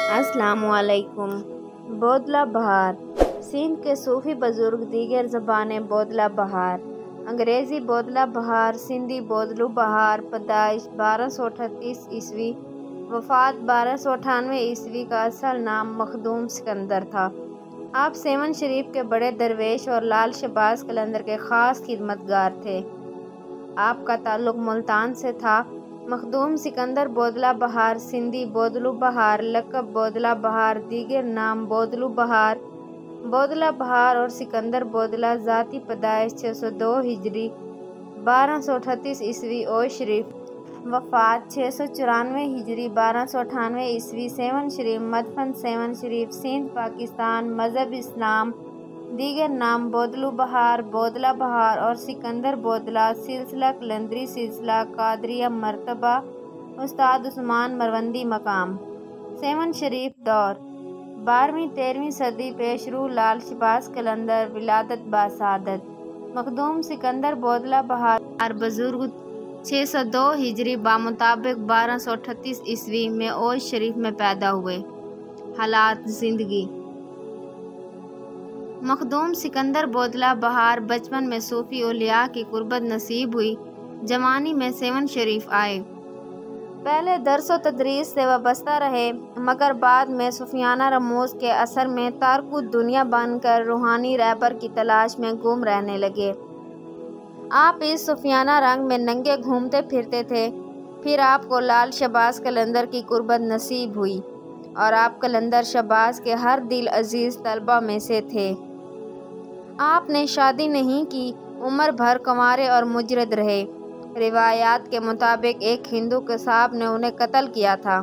अस्सलाम वालेकुम। बोदला बहार सिंध के सूफी बुजुर्ग दीगर ज़बानें बोदला बहार, अंग्रेज़ी बोदला बहार, सिंधी बोदलू बहार, पैदाइश 1238 ईस्वी, वफ़ात 1298 ईस्वी का असल नाम मखदूम सिकंदर था। आप सेवन शरीफ के बड़े दरवेश और लाल शहबाज कलंदर के ख़ास खिदमतगार थे। आपका ताल्लुक़ मुल्तान से था। मखदूम सिकंदर बोदला बहार, सिंधी बोदलू बहार, लक़ब बोदला बहार, दीगर नाम बोदलू बहार, बोदला बहार और सिकंदर बोदला, ज़ाती पैदाइश 602 हिजरी 1238 ईस्वी ओय शरीफ, वफ़ात 694 हिजरी 1298 ईस्वी, सेवन शरीफ, मदफन सेवन शरीफ, सिंध पाकिस्तान, मज़हब इस्लाम, दीगर नाम बोदलू बहार, बोदला बहार और सिकंदर बोदला, सिलसिला कलंदरी सिलसिला कादरिया मरतबा, उस्ताद उस्मान मरवंदी मकाम। सेवन शरीफ दौर 12वीं-13वीं सदी पेशरू, लाल शहबाज कलंदर, विलादत बासादत। मखदूम सिकंदर बोदला बहार बुजुर्ग 602 हिजरी बामुताबिक 1238 ईस्वी में ओय शरीफ में पैदा हुए। हालात ज़िंदगी। मखदूम सिकंदर बोदला बहार बचपन में सूफ़ी औलिया की कुर्बत नसीब हुई। जवानी में सेवन शरीफ आए। पहले दर्स व तदरीस से वाबस्ता रहे, मगर बाद में सूफियाना रमूज़ के असर में तारकुद दुनिया बनकर रूहानी रहबर की तलाश में गुम रहने लगे। आप इस सूफियाना रंग में नंगे घूमते फिरते थे। फिर आपको लाल शहबाज कलंदर की कुर्बत नसीब हुई और आप कलंदर शहबाज के हर दिल अजीज़ तलबा में से थे। आपने शादी नहीं की, उम्र भर कंवारे और मुजरद रहे। रिवायात के मुताबिक एक हिंदू कसाब ने उन्हें कत्ल किया था।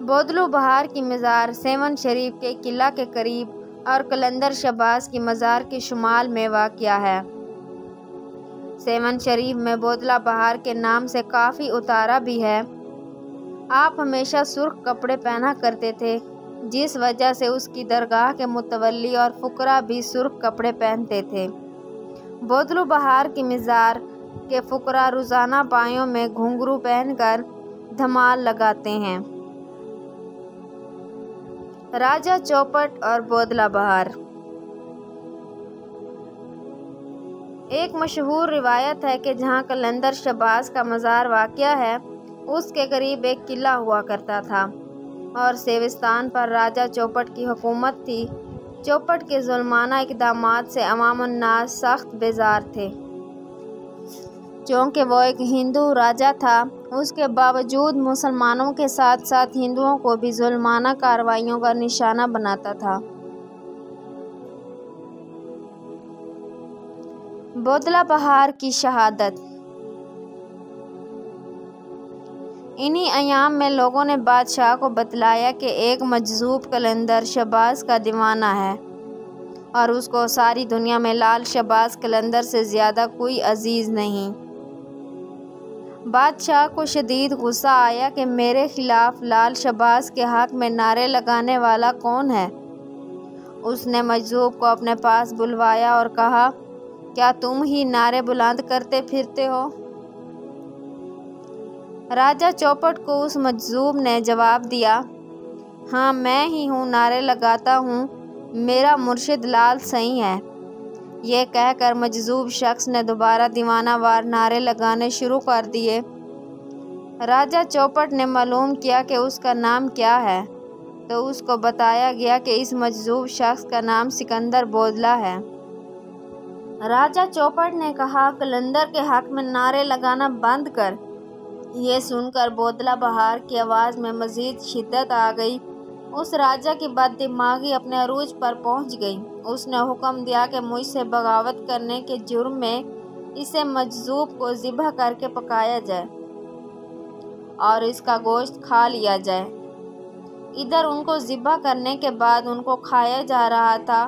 बोदलू बहार की मज़ार सेवन शरीफ के किला के करीब और कलंदर शहबाज की मज़ार के शुमाल में वाक़या है। सेवन शरीफ में बोदला बहार के नाम से काफ़ी उतारा भी है। आप हमेशा सुर्ख कपड़े पहना करते थे, जिस वजह से उसकी दरगाह के मुतवल्ली और फुकरा भी सुर्ख कपड़े पहनते थे। बोदलू बहार की मज़ार के फुकरा रोज़ाना पायों में घुंघरू पहनकर धमाल लगाते हैं। राजा चौपट और बोदला बहार। एक मशहूर रिवायत है कि जहाँ कलंदर शहबाज का मज़ार वाक़या है, उसके करीब एक किला हुआ करता था और सेविस्तान पर राजा चौपट की हुकूमत थी। चौपट के जुल्माना इक़दामात से अवामुन्नास सख्त बेजार थे। चूँकि वो एक हिंदू राजा था, उसके बावजूद मुसलमानों के साथ साथ हिंदुओं को भी जुल्माना कार्रवाइयों का निशाना बनाता था। बोदला बहार की शहादत। इन्हीं अयाम में लोगों ने बादशाह को बतलाया कि एक मजज़ूब कलंदर शहबाज का दीवाना है और उसको सारी दुनिया में लाल शहबाज कलंदर से ज़्यादा कोई अजीज़ नहीं। बादशाह को शदीद गुस्सा आया कि मेरे खिलाफ लाल शहबाज के हक़ में नारे लगाने वाला कौन है। उसने मजज़ूब को अपने पास बुलवाया और कहा, क्या तुम ही नारे बुलंद करते फिरते हो? राजा चौपट को उस मजज़ूब ने जवाब दिया, हाँ मैं ही हूँ, नारे लगाता हूँ, मेरा मुर्शिद लाल सही है। ये कहकर मजज़ूब शख्स ने दोबारा दीवाना वार नारे लगाने शुरू कर दिए। राजा चौपट ने मालूम किया कि उसका नाम क्या है, तो उसको बताया गया कि इस मजज़ूब शख्स का नाम सिकंदर बोदला है। राजा चौपट ने कहा, कलंदर के हक़ में नारे लगाना बंद कर। ये सुनकर बोदला बहार की आवाज़ में मज़ीद शिद्दत आ गई। उस राजा की बददिमागी अपने अरूज पर पहुंच गई। उसने हुक्म दिया कि मुझसे बगावत करने के जुर्म में इसे मजज़ूब को ज़िबह करके पकाया जाए और इसका गोश्त खा लिया जाए। इधर उनको ज़िबह करने के बाद उनको खाया जा रहा था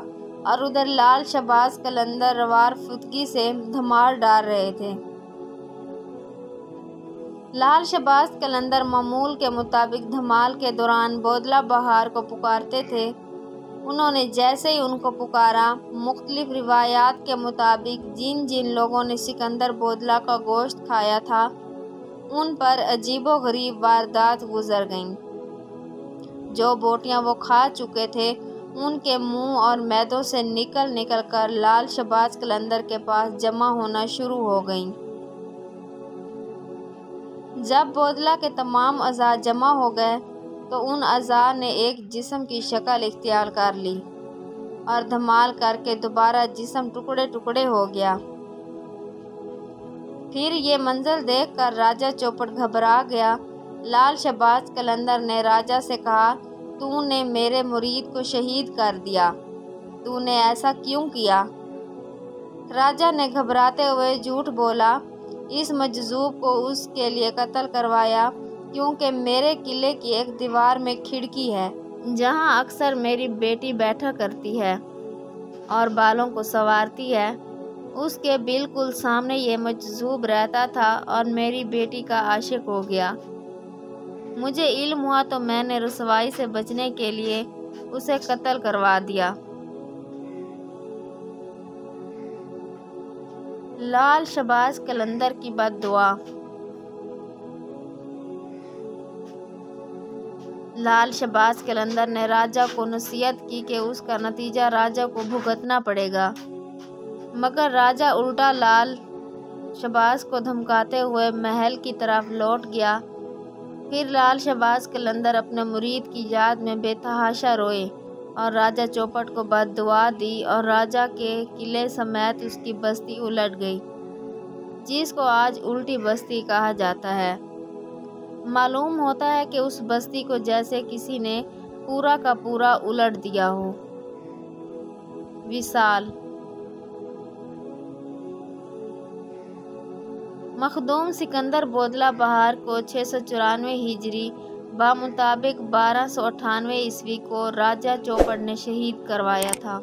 और उधर लाल शहबाज कलंदर रवार फुदकी से धमाल डाल रहे थे। लाल शहबाज कलंदर मामूल के मुताबिक धमाल के दौरान बोदला बहार को पुकारते थे। उन्होंने जैसे ही उनको पुकारा, मुख्तलिफ रिवायात के मुताबिक जिन जिन लोगों ने सिकंदर बोदला का गोश्त खाया था, उन पर अजीबो गरीब वारदात गुजर गईं। جو بوٹیاں وہ کھا چکے تھے ان کے منہ اور معدوں سے نکل نکل کر لال شہباز قلندر کے پاس جمع ہونا شروع ہو گئیں۔ جب بودلہ کے تمام اعضاء جمع ہو گئے تو ان اعضاء نے ایک جسم کی شکل اختیار کر لی اور دھمال کر کے دوبارہ جسم ٹکڑے ٹکڑے ہو گیا۔ پھر یہ منظر دیکھ کر راجہ چوپڑ گھبرا گیا۔ لال شہباز قلندر نے راجہ سے کہا، تو نے میرے مرید کو شہید کر دیا، تو نے ایسا کیوں کیا؟ راجہ نے گھبراتے ہوئے جھوٹ بولا، اس مجذوب کو اس کے لیے قتل کروایا کیونکہ میرے قلعے کی ایک دیوار میں کھڑکی ہے جہاں اکثر میری بیٹی بیٹھا کرتی ہے اور بالوں کو سنوارتی ہے۔ اس کے بالکل سامنے یہ مجذوب رہتا تھا اور میری بیٹی کا عاشق ہو گیا۔ مجھے علم ہوا تو میں نے رسوائی سے بچنے کے لیے اسے قتل کروا دیا۔ لال شہباز قلندر کی بد دعا۔ لال شہباز قلندر نے راجہ کو نصیحت کی کہ اس کا نتیجہ راجہ کو بھگتنا پڑے گا، مگر راجہ الٹا لال شہباز کو دھمکاتے ہوئے محل کی طرف لوٹ گیا۔ پھر لال شہباز قلندر اپنے مرید کی یاد میں بے تحاشا روئے اور راجہ چوپٹ کو بد دعا دی اور راجہ کے قلعے سمیت اس کی بستی الٹ گئی، جس کو آج الٹی بستی کہا جاتا ہے۔ معلوم ہوتا ہے کہ اس بستی کو جیسے کسی نے پورا کا پورا الٹ دیا ہو۔ وصال۔ مخدوم سکندر بودلہ بہار کو 694 ہجری بمطابق 1298 عیسوی کو راجہ چوپڑ نے شہید کروایا تھا۔